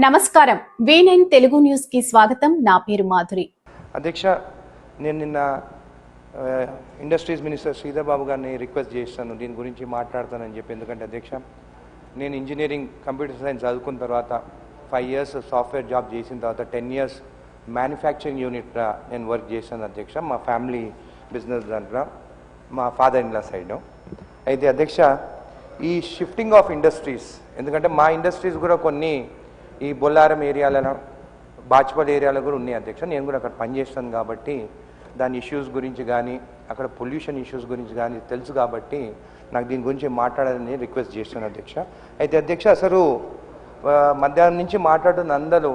నమస్కారం V9 Telugu news కి స్వాగతం. నా పేరు మాధురి. అధ్యక్ష, నేను నిన్న ఇండస్ట్రీస్ మినిస్టర్ శ్రీధర్ బాబు గారిని రిక్వెస్ట్ చేస్తాను దీని గురించి మాట్లాడతానని చెప్పి. ఎందుకంటే అధ్యక్ష, నేను ఇంజనీరింగ్ కంప్యూటర్ సైన్స్ చదువుకున్న తర్వాత 5 years సాఫ్ట్వేర్ జాబ్ చేసిన తర్వాత 10 years మ్యానుఫ్యాక్చరింగ్ యూనిట్ నేను వర్క్ చేశాను అధ్యక్ష. మా ఫ్యామిలీ బిజినెస్ దాంట్లో మా ఫాదర్ ఇన్ లా సైడ్. అయితే అధ్యక్ష, ఈ షిఫ్టింగ్ ఆఫ్ ఇండస్ట్రీస్, ఎందుకంటే మా ఇండస్ట్రీస్ కూడా కొన్ని ఈ బొల్లారం ఏరియాలలో బాచ్పల్ ఏరియాలో కూడా ఉన్నాయి అధ్యక్ష. నేను కూడా అక్కడ పనిచేస్తాను కాబట్టి దాని ఇష్యూస్ గురించి కానీ అక్కడ పొల్యూషన్ ఇష్యూస్ గురించి కానీ తెలుసు కాబట్టి నాకు దీని గురించి మాట్లాడాలని రిక్వెస్ట్ చేస్తాను అధ్యక్ష. అయితే అధ్యక్ష, అసలు మధ్యాహ్నం నుంచి మాట్లాడుతున్న అందరూ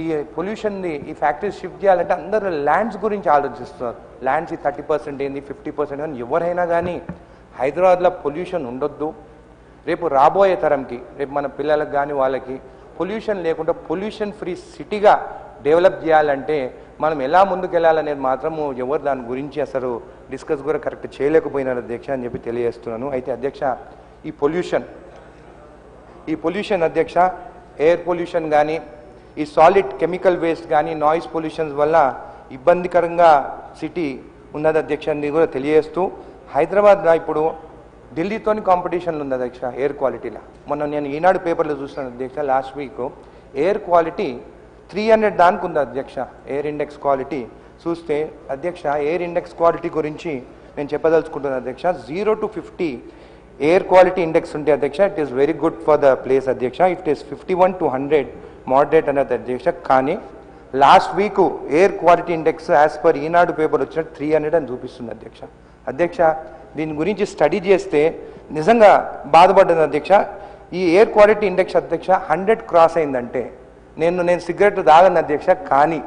ఈ పొల్యూషన్ని ఈ ఫ్యాక్టరీస్ షిఫ్ట్ చేయాలంటే అందరూ ల్యాండ్స్ గురించి ఆలోచిస్తున్నారు. ల్యాండ్స్ ఈ 30% ఏంది 50% కానీ ఎవరైనా కానీ హైదరాబాద్లో పొల్యూషన్ ఉండొద్దు, రేపు రాబోయే తరంకి, రేపు మన పిల్లలకు కానీ వాళ్ళకి పొల్యూషన్ లేకుండా పొల్యూషన్ ఫ్రీ సిటీగా డెవలప్ చేయాలంటే మనం ఎలా ముందుకు వెళ్ళాలనేది మాత్రము ఎవరు దాని గురించి అసలు డిస్కస్ కూడా కరెక్ట్ చేయలేకపోయినారు అధ్యక్ష అని చెప్పి తెలియజేస్తున్నాను. అయితే అధ్యక్ష, ఈ పొల్యూషన్ అధ్యక్ష, ఎయిర్ పొల్యూషన్ కానీ ఈ సాలిడ్ కెమికల్ వేస్ట్ కానీ నాయిస్ పొల్యూషన్స్ వల్ల ఇబ్బందికరంగా సిటీ ఉన్నది అధ్యక్ష అని కూడా తెలియజేస్తూ, హైదరాబాద్లో ఇప్పుడు ఢిల్లీతోని కాంపిటీషన్లు ఉంది అధ్యక్ష ఎయిర్ క్వాలిటీలో. మొన్న నేను ఈనాడు పేపర్లో చూస్తాను అధ్యక్ష, లాస్ట్ వీక్ ఎయిర్ క్వాలిటీ 300 దానికి ఉంది అధ్యక్ష. ఎయిర్ ఇండెక్స్ క్వాలిటీ చూస్తే అధ్యక్ష, ఎయిర్ ఇండెక్స్ క్వాలిటీ గురించి నేను చెప్పదలుచుకుంటున్నాను అధ్యక్ష. 0 to 50 ఎయిర్ క్వాలిటీ ఇండెక్స్ ఉంటే అధ్యక్ష, it is very good for the place అధ్యక్ష. ఇట్ ఈస్ 51 to 100 మోడరేట్ అనేది అధ్యక్ష. కానీ last week air quality index as per Eenadu paper వచ్చిన 300 అని చూపిస్తుంది అధ్యక్ష. అధ్యక్ష, దీని గురించి స్టడీ చేస్తే నిజంగా బాధపడ్డది అధ్యక్ష. ఈ ఎయిర్ క్వాలిటీ ఇండెక్స్ అధ్యక్ష 100 క్రాస్ అయిందంటే నేను సిగరెట్ తాగను అధ్యక్ష, కానీ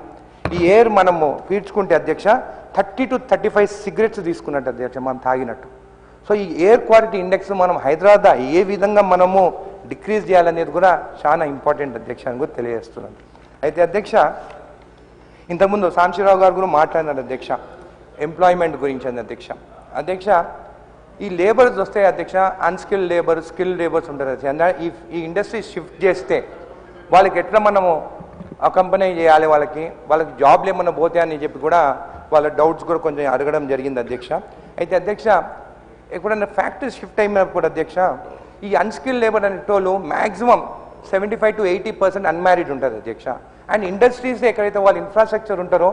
ఈ ఎయిర్ మనము పీల్చుకుంటే అధ్యక్ష 30 to 35 సిగరెట్స్ తీసుకున్నట్టు అధ్యక్ష మనం తాగినట్టు. సో ఈ ఎయిర్ క్వాలిటీ ఇండెక్స్ మనం హైదరాబాద్ ఏ విధంగా మనము డిక్రీజ్ చేయాలనేది కూడా చాలా ఇంపార్టెంట్ అధ్యక్ష అని కూడా తెలియజేస్తున్నాను. అయితే అధ్యక్ష, ఇంతకుముందు సాంశీరావు గారు కూడా మాట్లాడినారు అధ్యక్ష ఎంప్లాయ్మెంట్ గురించి అని అధ్యక్ష. అధ్యక్ష, ఈ లేబర్స్ వస్తే అధ్యక్ష, అన్స్కిల్డ్ లేబర్, స్కిల్డ్ లేబర్స్ ఉంటారు అధ్యక్ష. ఈ ఇండస్ట్రీ షిఫ్ట్ చేస్తే వాళ్ళకి ఎట్లా మనము అకంపెనీ చేయాలి, వాళ్ళకి జాబ్లు ఏమన్నా పోతాయని చెప్పి కూడా వాళ్ళ డౌట్స్ కూడా కొంచెం అడగడం జరిగింది అధ్యక్ష. అయితే అధ్యక్ష, ఎప్పుడైనా ఫ్యాక్టరీ షిఫ్ట్ అయినప్పుడు అధ్యక్ష, ఈ అన్స్కిల్డ్ లేబర్ అనేటోళ్ళు మ్యాక్సిమం 75 to 80% అన్మ్యారీడ్ ఉంటుంది అధ్యక్ష. అండ్ ఇండస్ట్రీస్ ఎక్కడైతే వాళ్ళ ఇన్ఫ్రాస్ట్రక్చర్ ఉంటారో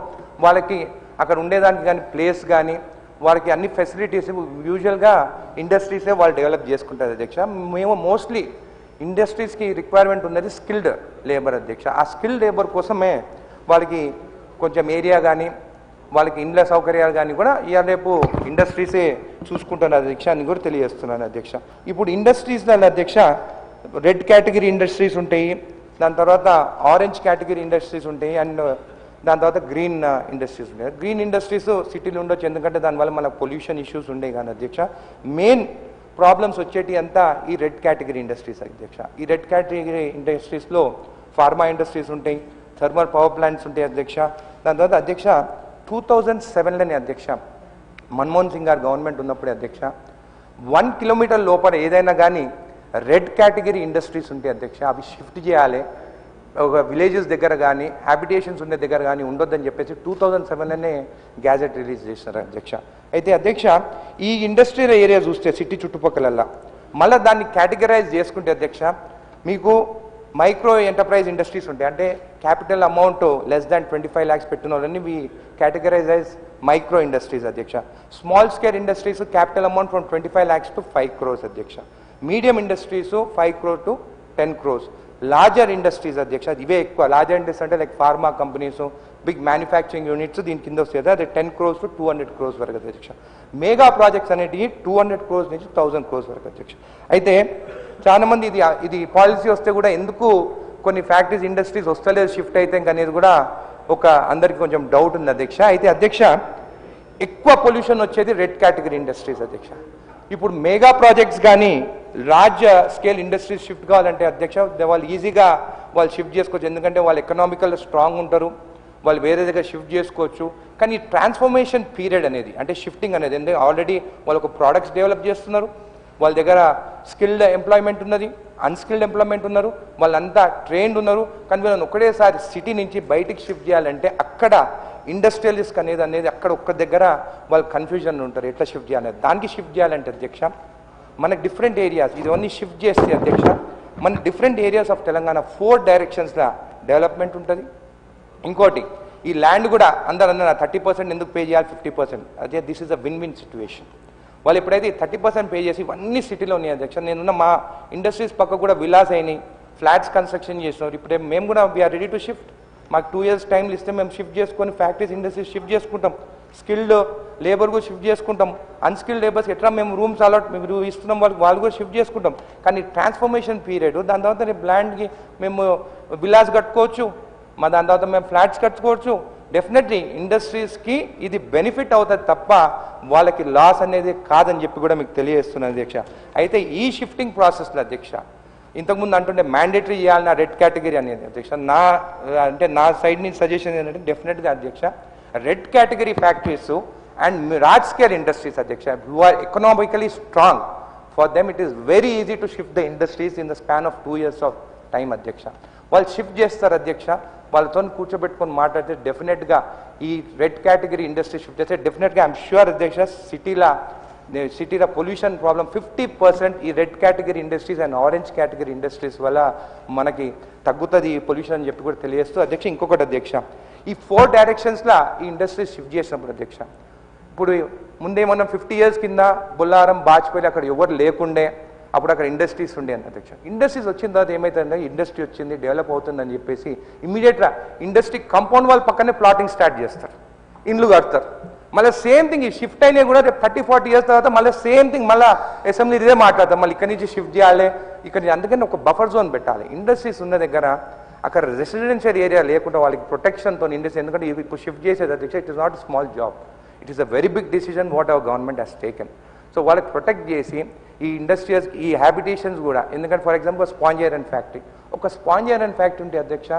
వాళ్ళకి అక్కడ ఉండేదానికి కానీ ప్లేస్ కానీ వాళ్ళకి అన్ని ఫెసిలిటీస్ యూజువల్గా ఇండస్ట్రీసే వాళ్ళు డెవలప్ చేసుకుంటారు అధ్యక్ష. మేము మోస్ట్లీ ఇండస్ట్రీస్కి రిక్వైర్మెంట్ ఉన్నది స్కిల్డ్ లేబర్ అధ్యక్ష. ఆ స్కిల్డ్ లేబర్ కోసమే వాళ్ళకి కొంచెం ఏరియా కానీ వాళ్ళకి ఇండ్ల సౌకర్యాలు కానీ కూడా ఇవాళ రేపు ఇండస్ట్రీసే చూసుకుంటున్నారు అధ్యక్ష అని కూడా తెలియజేస్తున్నాను అధ్యక్ష. ఇప్పుడు ఇండస్ట్రీస్లలో అధ్యక్ష రెడ్ కేటగిరీ ఇండస్ట్రీస్ ఉంటాయి, దాని తర్వాత ఆరెంజ్ కేటగిరీ ఇండస్ట్రీస్ ఉంటాయి, అండ్ దాని తర్వాత గ్రీన్ ఇండస్ట్రీస్ ఉంటాయి. గ్రీన్ ఇండస్ట్రీస్ సిటీలో ఉండొచ్చు, ఎందుకంటే దానివల్ల మనకు పొల్యూషన్ ఇష్యూస్ ఉండే కానీ అధ్యక్ష మెయిన్ ప్రాబ్లమ్స్ వచ్చేటి అంతా ఈ రెడ్ కేటగిరీ ఇండస్ట్రీస్ అధ్యక్ష. ఈ రెడ్ కేటగిరీ ఇండస్ట్రీస్లో ఫార్మా ఇండస్ట్రీస్ ఉంటాయి, థర్మల్ పవర్ ప్లాంట్స్ ఉంటాయి అధ్యక్ష. దాని తర్వాత అధ్యక్ష 2007లోనే అధ్యక్ష మన్మోహన్ సింగ్ గారు గవర్నమెంట్ ఉన్నప్పుడే అధ్యక్ష 1 kilometer లోపల ఏదైనా కానీ రెడ్ కేటగిరీ ఇండస్ట్రీస్ ఉంటాయి అధ్యక్ష, అవి షిఫ్ట్ చేయాలి, ఒక విలేజెస్ దగ్గర కానీ హ్యాబిటేషన్స్ ఉండే దగ్గర కానీ ఉండొద్దని చెప్పేసి 2007లోనే గ్యాజెట్ రిలీజ్ చేసినారు అధ్యక్ష. అయితే అధ్యక్ష, ఈ ఇండస్ట్రియల్ ఏరియా చూస్తే సిటీ చుట్టుపక్కలల్లా మళ్ళీ దాన్ని కేటగరైజ్ చేసుకుంటే అధ్యక్ష, మీకు మైక్రో ఎంటర్ప్రైజ్ ఇండస్ట్రీస్ ఉంటాయి, అంటే capital amount less than 25 lakhs పెట్టిన వాళ్ళని మీ కేటగరైజ్ మైక్రో ఇండస్ట్రీస్ అధ్యక్ష. Small scale industries capital amount from 25 lakhs to 5 crores అధ్యక్ష. Medium industries 5 crore to 10 crores. Larger industries అధ్యక్ష, ఇవే ఎక్కువ. లార్జర్ ఇండస్ట్రీస్ అంటే like pharma companies, big manufacturing units దీని కింద వస్తుంది, అది 10 crores to 200 crores వరకు అధ్యక్ష. మెగా ప్రాజెక్ట్స్ అనేటివి 200 crores నుంచి 1000 crores వరకు అధ్యక్ష. అయితే చాలా మంది ఇది పాలసీ వస్తే కూడా ఎందుకు కొన్ని ఫ్యాక్టరీస్ ఇండస్ట్రీస్ వస్తలేదు షిఫ్ట్ అయితే అనేది కూడా ఒక అందరికి కొంచెం డౌట్ ఉంది అధ్యక్ష. అయితే అధ్యక్ష, ఎక్కువ పొల్యూషన్ వచ్చేది రెడ్ కేటగిరీ ఇండస్ట్రీస్ అధ్యక్ష. ఇప్పుడు మెగా ప్రాజెక్ట్స్ కానీ లార్జ్ స్కేల్ ఇండస్ట్రీస్ షిఫ్ట్ కావాలంటే అధ్యక్ష వాళ్ళు ఈజీగా వాళ్ళు షిఫ్ట్ చేసుకోవచ్చు, ఎందుకంటే వాళ్ళు ఎకనామికల్ స్ట్రాంగ్ ఉంటారు, వాళ్ళు వేరే దగ్గర షిఫ్ట్ చేసుకోవచ్చు. కానీ ట్రాన్స్ఫర్మేషన్ పీరియడ్ అనేది అంటే షిఫ్టింగ్ అనేది ఎందుకంటే ఆల్రెడీ వాళ్ళు ఒక ప్రోడక్ట్స్ డెవలప్ చేస్తున్నారు, వాళ్ళ దగ్గర స్కిల్డ్ ఎంప్లాయ్మెంట్ ఉన్నది, అన్స్కిల్డ్ ఎంప్లాయ్మెంట్ ఉన్నారు, వాళ్ళంతా ట్రైన్డ్ ఉన్నారు. కానీ వీళ్ళని ఒకటేసారి సిటీ నుంచి బయటికి షిఫ్ట్ చేయాలంటే అక్కడ ఇండస్ట్రియలిస్ట్ అనేది అక్కడ ఒక్క దగ్గర వాళ్ళు కన్ఫ్యూజన్ ఉంటారు, ఎట్లా షిఫ్ట్ చేయాలనేది. దానికి షిఫ్ట్ చేయాలంటే అధ్యక్ష మనకు డిఫరెంట్ ఏరియాస్ ఇవన్నీ షిఫ్ట్ చేస్తే అధ్యక్ష మన డిఫరెంట్ ఏరియాస్ ఆఫ్ తెలంగాణ 4 డైరెక్షన్స్లో డెవలప్మెంట్ ఉంటుంది. ఇంకోటి ఈ ల్యాండ్ కూడా అందరూ 30% ఎందుకు పే చేయాలి, 50%, అదే this is a win win situation. వాళ్ళు ఎప్పుడైతే 30% పే చేసి ఇవన్నీ సిటీలో ఉన్నాయి అధ్యక్ష. నేనున్న మా ఇండస్ట్రీస్ పక్క కూడా విలాస్ అయినాయి, ఫ్లాట్స్ కన్స్ట్రక్షన్ చేస్తున్నారు. ఇప్పుడే మేము కూడా వీఆర్ రెడీ టు షిఫ్ట్. మాకు 2 years టైంలు ఇస్తే మేము షిఫ్ట్ చేసుకొని ఫ్యాక్టరీస్ ఇండస్ట్రీస్ షిఫ్ట్ చేసుకుంటాం, స్కిల్డ్ లేబర్ కూడా షిఫ్ట్ చేసుకుంటాం, అన్స్కిల్డ్ లేబర్స్ ఎట్లా మేము రూమ్స్ అలాట్ మేము ఇస్తున్నాం వాళ్ళు కూడా షిఫ్ట్ చేసుకుంటాం. కానీ ట్రాన్స్ఫర్మేషన్ పీరియడ్ దాని తర్వాత రేపు ల్యాండ్కి మేము విలాస్ కట్టుకోవచ్చు, దాని తర్వాత మేము ఫ్లాట్స్ కట్టుకోవచ్చు. డెఫినెట్లీ ఇండస్ట్రీస్కి ఇది బెనిఫిట్ అవుతుంది తప్ప వాళ్ళకి లాస్ అనేది కాదని చెప్పి కూడా మీకు తెలియజేస్తున్నాను అధ్యక్ష. అయితే ఈ షిఫ్టింగ్ ప్రాసెస్లో అధ్యక్ష ఇంతకుముందు అంటుంటే మ్యాండేటరీ చేయాలన్న రెడ్ కేటగిరీ అనేది అధ్యక్ష నా సైడ్ నుంచి సజెషన్ ఏంటంటే డెఫినెట్గా అధ్యక్ష red category factories and large scale industries అధ్యక్ష who are economically strong, for them it is very easy to shift the industries in the span of 2 years of time అధ్యక్ష. వాళ్ళు షిఫ్ట్ చేస్తారు అధ్యక్ష, వాళ్ళతో కూర్చోబెట్టుకొని మాట్లాడితే డెఫినెట్గా ఈ రెడ్ కేటగిరీ ఇండస్ట్రీ షిఫ్ట్ చేస్తే డెఫినెట్గా ఐఎమ్ ష్యూర్ అధ్యక్ష సిటీలో పొల్యూషన్ ప్రాబ్లం 50% ఈ red category industries and orange category industries వల్ల మనకి తగ్గుతుంది ఈ పొల్యూషన్ అని చెప్పి కూడా తెలియజేస్తూ అధ్యక్ష ఇంకొకటి అధ్యక్ష ఈ 4 డైరెక్షన్స్లో ఈ ఇండస్ట్రీస్ షిఫ్ట్ చేసినప్పుడు అధ్యక్ష ఇప్పుడు ముందేమన్నా 50 years కింద బొల్లారం బాజ్పేయి అక్కడ ఎవరు లేకుండే అప్పుడు అక్కడ ఇండస్ట్రీస్ ఉండే అని అధ్యక్ష. ఇండస్ట్రీస్ వచ్చిన తర్వాత ఏమవుతుందంటే ఇండస్ట్రీ వచ్చింది డెవలప్ అవుతుందని చెప్పేసి ఇమీడియట్గా ఇండస్ట్రీ కాంపౌండ్ వాళ్ళ పక్కనే ప్లాటింగ్ స్టార్ట్ చేస్తారు, ఇండ్లు కడతారు. మళ్ళీ సేమ్ థింగ్ ఈ షిఫ్ట్ అయినా కూడా 30-40 years తర్వాత మళ్ళీ సేమ్ థింగ్ మళ్ళీ అసెంబ్లీ ఇదే మాట్లాడతాం, మళ్ళీ ఇక్కడి నుంచి షిఫ్ట్ చేయాలి ఇక్కడ నుంచి. అందుకని ఒక బఫర్ జోన్ పెట్టాలి. ఇండస్ట్రీస్ ఉన్న దగ్గర అక్కడ రెసిడెన్షియల్ ఏరియా లేకుండా వాళ్ళకి ప్రొటెక్షన్తో ఇండస్ట్రీ, ఎందుకంటే ఇప్పుడు షిఫ్ట్ చేసేది అధ్యక్ష it is not small job, it is a very big decision what our government has taken. So వాళ్ళకి ప్రొటెక్ట్ చేసి ఈ ఇండస్ట్రియల్స్ ఈ హ్యాబిటేషన్స్ కూడా, ఎందుకంటే for example sponge iron factory, ఒక స్పాంజ్ ఐరన్ ఫ్యాక్టరీ ఉంటే అధ్యక్ష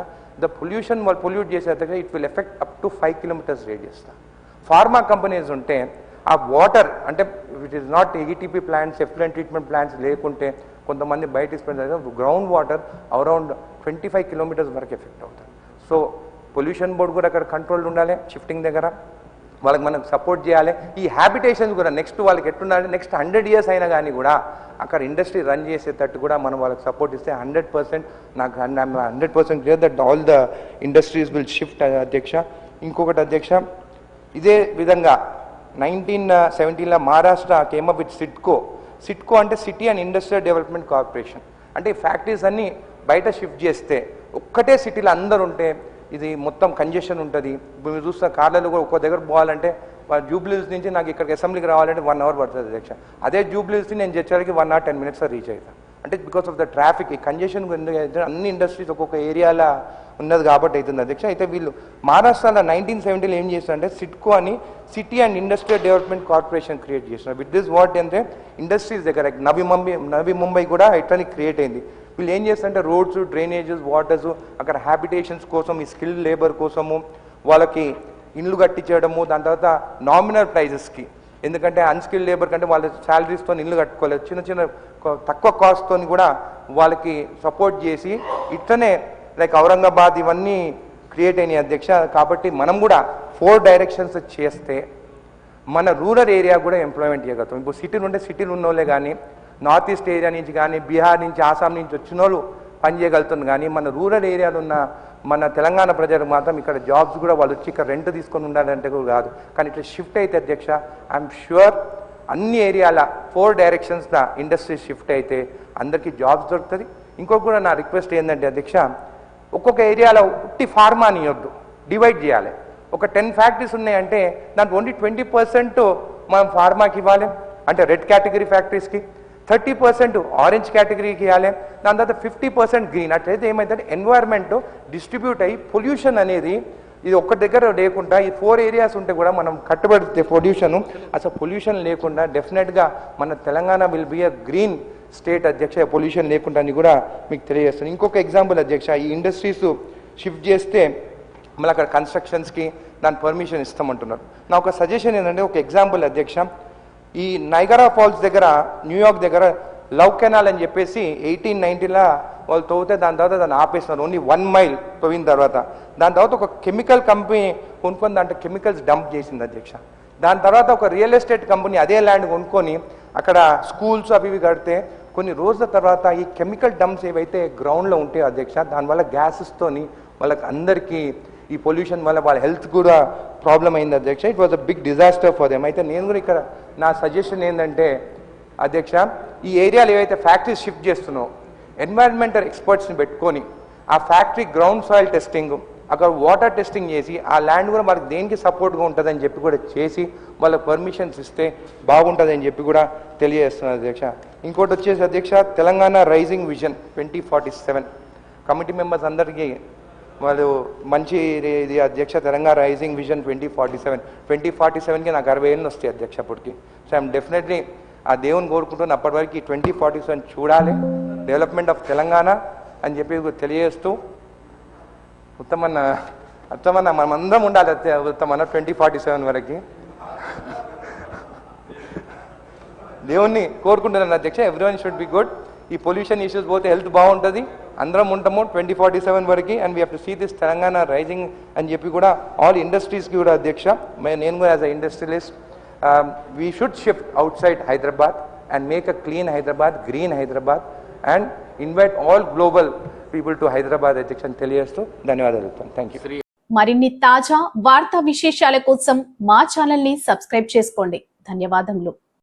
ద పొల్యూషన్ వాళ్ళు పొల్యూట్ చేసే అధ్యక్ష it will effect up to 5 kilometers radius. Pharma companies ఉంటే ఆ వాటర్ అంటే it is not ETP plants effluent treatment plants లేకుంటే కొంతమంది బయట గ్రౌండ్ వాటర్ అరౌండ్ 25 kilometers వరకు ఎఫెక్ట్ అవుతుంది. సో పొల్యూషన్ బోర్డు కూడా అక్కడ కంట్రోల్ ఉండాలి, షిఫ్టింగ్ దగ్గర వాళ్ళకి మనం సపోర్ట్ చేయాలి. ఈ హ్యాబిటేషన్స్ కూడా నెక్స్ట్ వాళ్ళకి ఎట్లుండాలి, నెక్స్ట్ 100 years అయినా కానీ కూడా అక్కడ ఇండస్ట్రీ రన్ చేసేటట్టు కూడా మనం వాళ్ళకి సపోర్ట్ ఇస్తే 100% నాకు 100% clear that all the industries will shift అధ్యక్ష. ఇంకొకటి అధ్యక్ష ఇదే విధంగా 1970లో మహారాష్ట్ర కేమ్ అప్ విత్ సిట్కో అంటే city and industrial development corporation. అంటే ఈ ఫ్యాక్టరీస్ అన్నీ బయట షిఫ్ట్ చేస్తే ఒక్కటే సిటీలో అందరు ఉంటే ఇది మొత్తం కంజెషన్ ఉంటుంది. ఇప్పుడు మీరు చూస్తున్న కార్లలో కూడా ఒక్కో దగ్గర పోవాలంటే జూబ్లీస్ నుంచి నాకు ఇక్కడికి అసెంబ్లీకి రావాలంటే 1 hour పడుతుంది అధ్యక్ష. అదే జూబ్లీస్ నేను చర్చలకి 1 or 10 minutes రీచ్ అవుతాను. అంటే బికాస్ ఆఫ్ ద ట్రాఫిక్ ఈ కంజెషన్ ఎందుకు అన్ని ఇండస్ట్రీస్ ఒక్కొక్క ఏరియాలో ఉన్నది కాబట్టి అవుతుంది అధ్యక్ష. అయితే వీళ్ళు మహారాష్ట్రలో 1970లో ఏం చేస్తారంటే సిట్కో అని city and industrial development corporation create చేస్తున్నారు. విత్ దిస్ వాట్ అంటే ఇండస్ట్రీస్ దగ్గర నవీ ముంబై కూడా ఇట్లని క్రియేట్ అయింది. వీళ్ళు ఏం చేస్తారంటే రోడ్స్, డ్రైనేజెస్, వాటర్స్ అక్కడ హ్యాబిటేషన్స్ కోసం ఈ స్కిల్డ్ లేబర్ కోసము వాళ్ళకి ఇండ్లు కట్టించడము, దాని తర్వాత నామినల్ ప్రైజెస్కి, ఎందుకంటే అన్స్కిల్డ్ లేబర్ కంటే వాళ్ళ శాలరీస్తో ఇల్లు కట్టుకోలేదు, చిన్న చిన్న తక్కువ కాస్ట్తో కూడా వాళ్ళకి సపోర్ట్ చేసి ఇట్లనే లైక్ ఔరంగాబాద్ ఇవన్నీ క్రియేట్ అయినాయి అధ్యక్ష. కాబట్టి మనం కూడా 4 డైరెక్షన్స్ చేస్తే మన రూరల్ ఏరియా కూడా ఎంప్లాయ్మెంట్ చేయగలుగుతాం. ఇప్పుడు సిటీలు ఉన్న వాళ్ళే కానీ నార్త్ ఈస్ట్ ఏరియా నుంచి కానీ బీహార్ నుంచి ఆసాం నుంచి వచ్చిన వాళ్ళు పనిచేయగలుగుతుంది. కానీ మన రూరల్ ఏరియాలో ఉన్న మన తెలంగాణ ప్రజలకు మాత్రం ఇక్కడ జాబ్స్ కూడా వాళ్ళు వచ్చి ఇక్కడ రెంట్ తీసుకొని ఉండాలంటే కూడా కాదు. కానీ ఇట్లా షిఫ్ట్ అయితే అధ్యక్ష ఐఎమ్ ష్యూర్ అన్ని ఏరియాల 4 డైరెక్షన్స్లో ఇండస్ట్రీ షిఫ్ట్ అయితే అందరికీ జాబ్స్ దొరుకుతుంది. ఇంకొక కూడా నా రిక్వెస్ట్ ఏంటంటే అధ్యక్ష ఒక్కొక్క ఏరియాలో ఉట్టి ఫార్మా అనియొద్దు, డివైడ్ చేయాలి. ఒక 10 ఫ్యాక్టరీస్ ఉన్నాయంటే దాంట్లో ఓన్లీ 20% మనం ఫార్మాకి ఇవ్వాలి, అంటే రెడ్ కేటగిరీ ఫ్యాక్టరీస్కి, 30% ఆరెంజ్ కేటగిరీకి ఇవ్వాలి, దాని తర్వాత 50% గ్రీన్. అట్లయితే ఏమైందంటే ఎన్వైర్న్మెంట్ డిస్ట్రిబ్యూట్ అయ్యి పొల్యూషన్ అనేది ఇది ఒక్క దగ్గర లేకుండా ఈ 4 ఏరియాస్ ఉంటే కూడా మనం కట్టుబడితే పొల్యూషన్ లేకుండా డెఫినెట్గా మన Telangana will be a green state అధ్యక్ష, పొల్యూషన్ లేకుండా అని కూడా మీకు తెలియజేస్తాను. ఇంకొక ఎగ్జాంపుల్ అధ్యక్ష, ఈ ఇండస్ట్రీస్ షిఫ్ట్ చేస్తే మళ్ళీ అక్కడ కన్స్ట్రక్షన్స్కి దాని పర్మిషన్ ఇస్తామంటున్నారు. నా ఒక సజెషన్ ఏంటంటే ఒక ఎగ్జాంపుల్ అధ్యక్ష, ఈ నైగరా ఫాల్స్ దగ్గర న్యూయార్క్ దగ్గర లవ్ కెనాల్ అని చెప్పేసి 1890లో వాళ్ళు తవ్వితే దాని తర్వాత దాన్ని ఆపేస్తున్నారు. ఓన్లీ 1 మైల్ తవ్విన తర్వాత దాని తర్వాత ఒక కెమికల్ కంపెనీ కొనుక్కొని దాంట్లో కెమికల్స్ డంప్ చేసింది అధ్యక్ష. దాని తర్వాత ఒక రియల్ ఎస్టేట్ కంపెనీ అదే ల్యాండ్ కొనుక్కొని అక్కడ స్కూల్స్ అవి ఇవి కడితే కొన్ని రోజుల తర్వాత ఈ కెమికల్ డంప్స్ ఏవైతే గ్రౌండ్లో ఉంటాయో అధ్యక్ష, దానివల్ల గ్యాసెస్తోని వాళ్ళకి అందరికీ ఈ పొల్యూషన్ వల్ల వాళ్ళ హెల్త్ కూడా ప్రాబ్లం అయింది అధ్యక్ష. It was a big disaster for them. అయితే నేను కూడా ఇక్కడ నా సజెషన్ ఏంటంటే అధ్యక్ష, ఈ ఏరియాలో ఏవైతే ఫ్యాక్టరీస్ షిఫ్ట్ చేస్తున్నావు ఎన్వైరన్మెంటల్ ఎక్స్పర్ట్స్ని పెట్టుకొని ఆ ఫ్యాక్టరీ గ్రౌండ్ సాయిల్ టెస్టింగ్, అక్కడ వాటర్ టెస్టింగ్ చేసి ఆ ల్యాండ్ కూడా మనకు దేనికి సపోర్ట్గా ఉంటుందని చెప్పి కూడా చేసి వాళ్ళకి పర్మిషన్స్ ఇస్తే బాగుంటుందని చెప్పి కూడా తెలియజేస్తున్నారు అధ్యక్ష. ఇంకోటి వచ్చేసి అధ్యక్ష, Telangana rising vision 2047 committee members అందరికీ వాళ్ళు మంచి ఇది అధ్యక్ష. తెలంగాణ రైజింగ్ విజన్ 2047కి నాకు 60 ఏళ్ళు వస్తాయి అధ్యక్ష అప్పటికి. సో ఐఎమ్ డెఫినెట్లీ ఆ దేవుని కోరుకుంటున్న అప్పటి వరకు 2047 చూడాలి, డెవలప్మెంట్ ఆఫ్ తెలంగాణ అని చెప్పి తెలియజేస్తూ ఉత్తమన్న మనమందరం ఉండాలి ఉత్తమన్న 2047 వరకు దేవుణ్ణి కోరుకుంటున్నాను అధ్యక్ష. Everyone should be good. ఈ పొల్యూషన్ ఇష్యూస్ పోతే హెల్త్ బాగుంటుంది, అందరం ఉంటాము 2047 వరకు. And we have to see this Telangana rising అని చెప్పి కూడా ఆల్ ఇండస్ట్రీస్కి కూడా అధ్యక్ష, నేను కూడా as a industrialist we should shift outside Hyderabad and make a clean Hyderabad, green Hyderabad and invite all global people to Hyderabad అధ్యక్ష అని తెలియజేస్తూ ధన్యవాదాలు. Thank you. మరిన్ని తాజా వార్తా విశేషాల కోసం మా ఛానల్ ని సబ్స్క్రైబ్ చేసుకోండి. ధన్యవాదములు.